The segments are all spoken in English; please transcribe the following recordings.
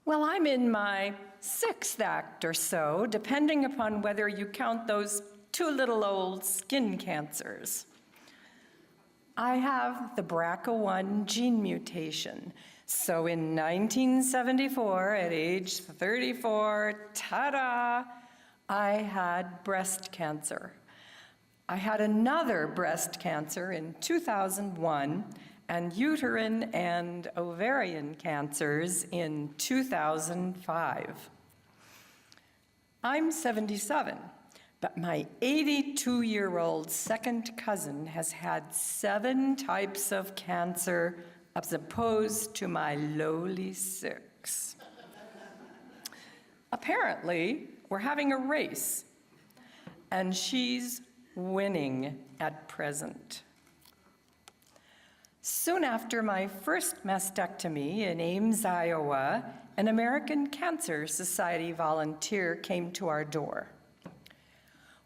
Well, I'm in my sixth act or so, depending upon whether you count those two little old skin cancers. I have the BRCA1 gene mutation. So in 1974, at age 34, ta-da, I had breast cancer. I had another breast cancer in 2001, and uterine and ovarian cancers in 2005. I'm 77, but my 82-year-old second cousin has had 7 types of cancer as opposed to my lowly 6. Apparently, we're having a race, and she's winning at present. Soon after my first mastectomy in Ames, Iowa, an American Cancer Society volunteer came to our door.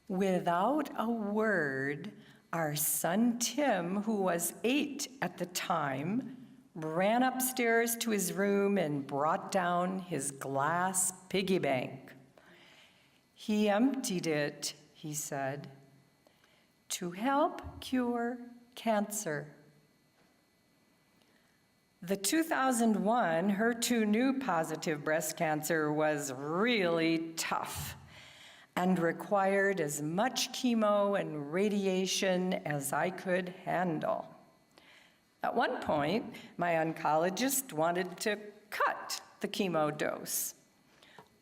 Without a word, our son Tim, who was 8 at the time, ran upstairs to his room and brought down his glass piggy bank. He emptied it, he said, to help cure cancer. The 2001 HER2/neu positive breast cancer was really tough and required as much chemo and radiation as I could handle. At one point, my oncologist wanted to cut the chemo dose.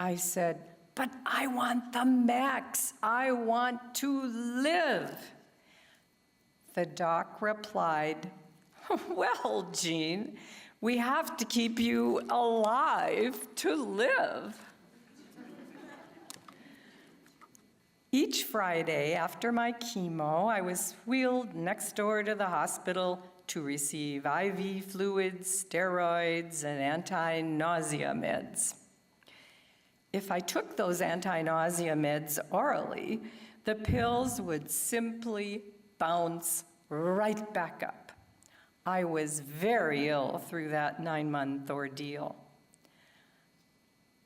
I said, "But I want the max. I want to live." The doc replied, "Well, Jean, we have to keep you alive to live." Each Friday after my chemo, I was wheeled next door to the hospital to receive IV fluids, steroids, and anti-nausea meds. If I took those anti-nausea meds orally, the pills would simply bounce right back up. I was very ill through that 9-month ordeal.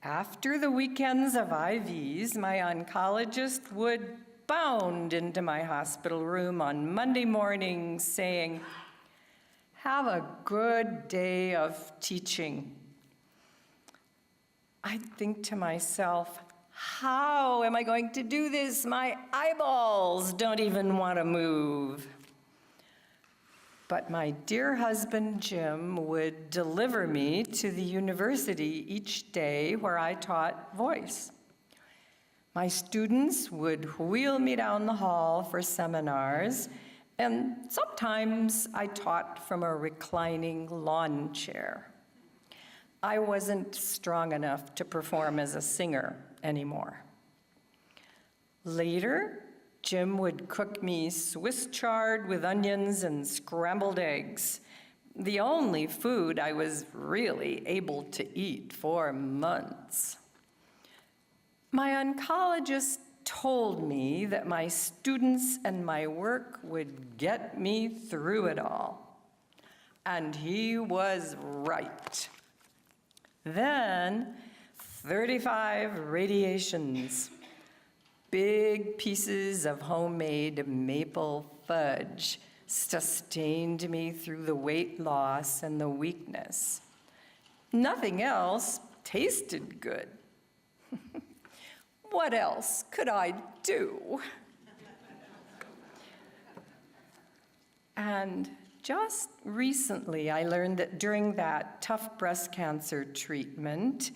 After the weekends of IVs, my oncologist would bound into my hospital room on Monday morning saying, "Have a good day of teaching." I'd think to myself, how am I going to do this? My eyeballs don't even want to move. But my dear husband, Jim, would deliver me to the university each day where I taught voice. My students would wheel me down the hall for seminars, and sometimes I taught from a reclining lawn chair. I wasn't strong enough to perform as a singer anymore. Later, Jim would cook me Swiss chard with onions and scrambled eggs, the only food I was really able to eat for months. My oncologist told me that my students and my work would get me through it all. And he was right. Then, 35 radiations, big pieces of homemade maple fudge sustained me through the weight loss and the weakness. Nothing else tasted good. What else could I do? And just recently, I learned that during that tough breast cancer treatment,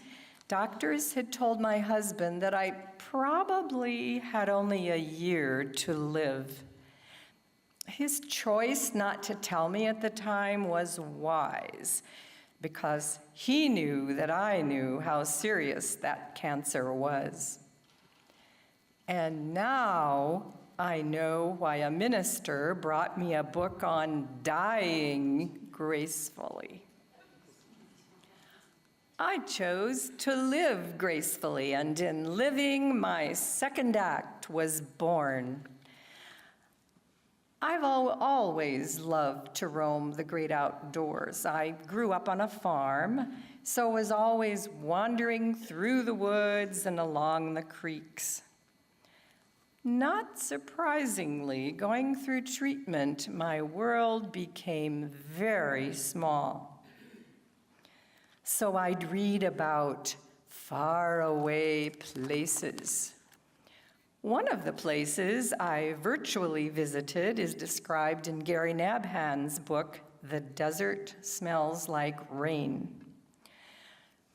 doctors had told my husband that I probably had only a year to live. His choice not to tell me at the time was wise, because he knew that I knew how serious that cancer was. And now I know why a minister brought me a book on dying gracefully. I chose to live gracefully, and in living, my second act was born. I've always loved to roam the great outdoors. I grew up on a farm, so was always wandering through the woods and along the creeks. Not surprisingly, going through treatment, my world became very small. So I'd read about faraway places. One of the places I virtually visited is described in Gary Nabhan's book, The Desert Smells Like Rain.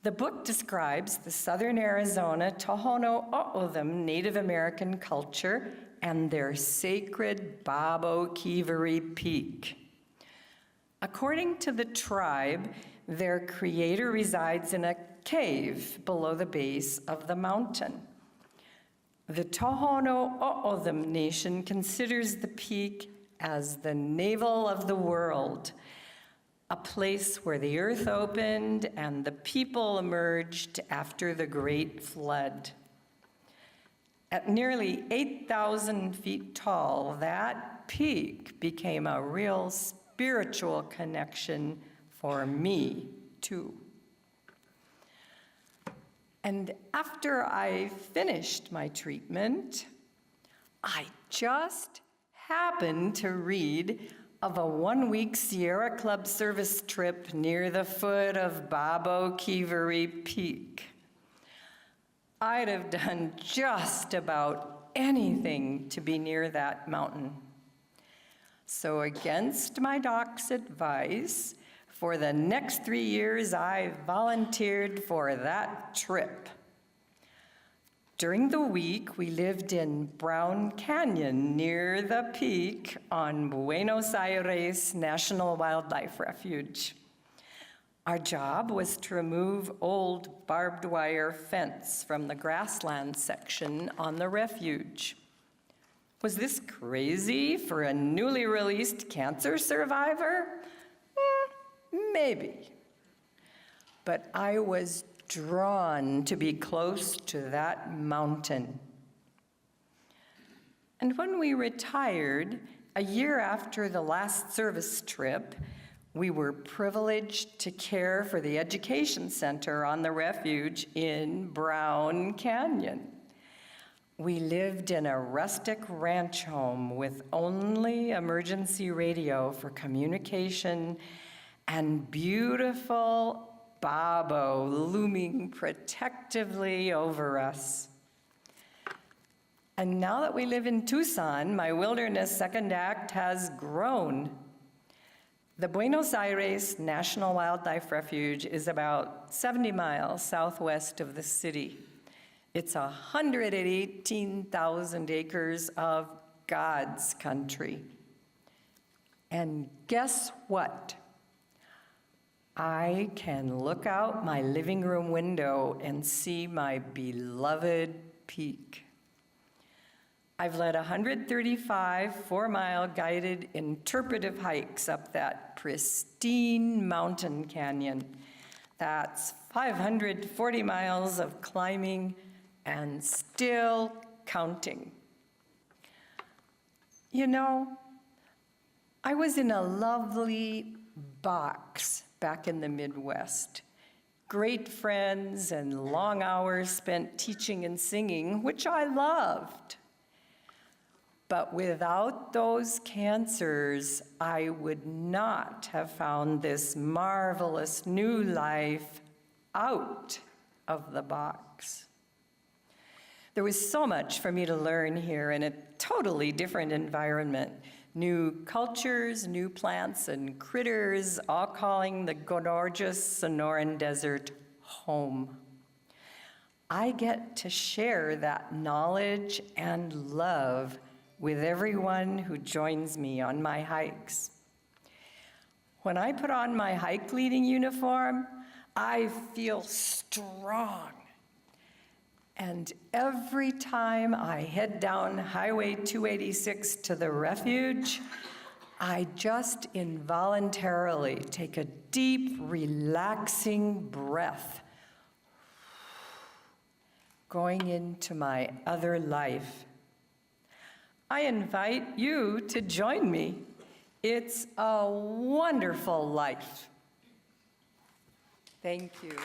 The book describes the southern Arizona Tohono O'odham Native American culture and their sacred Babo-Kivari Peak. According to the tribe, their creator resides in a cave below the base of the mountain. The Tohono O'odham Nation considers the peak as the navel of the world, a place where the earth opened and the people emerged after the Great Flood. At nearly 8,000 feet tall, that peak became a real spiritual connection for me, too. And after I finished my treatment, I just happened to read of a one-week Sierra Club service trip near the foot of Babo-Kivari Peak. I'd have done just about anything to be near that mountain. So against my doc's advice, for the next 3 years, I volunteered for that trip. During the week, we lived in Brown Canyon near the peak on Buenos Aires National Wildlife Refuge. Our job was to remove old barbed wire fence from the grassland section on the refuge. Was this crazy for a newly released cancer survivor? Maybe. But I was drawn to be close to that mountain. And when we retired, a year after the last service trip, we were privileged to care for the education center on the refuge in Brown Canyon. We lived in a rustic ranch home with only emergency radio for communication and beautiful Babo looming protectively over us. And now that we live in Tucson, my wilderness second act has grown. The Buenos Aires National Wildlife Refuge is about 70 miles southwest of the city. It's 118,000 acres of God's country. And guess what? I can look out my living room window and see my beloved peak. I've led 135 four-mile guided interpretive hikes up that pristine mountain canyon. That's 540 miles of climbing and still counting. You know, I was in a lovely box back in the Midwest. Great friends and long hours spent teaching and singing, which I loved. But without those cancers, I would not have found this marvelous new life out of the box. There was so much for me to learn here in a totally different environment. New cultures, new plants and critters, all calling the gorgeous Sonoran Desert home. I get to share that knowledge and love with everyone who joins me on my hikes. When I put on my hike leading uniform, I feel strong. And every time I head down Highway 286 to the refuge, I just involuntarily take a deep, relaxing breath, going into my other life. I invite you to join me. It's a wonderful life. Thank you.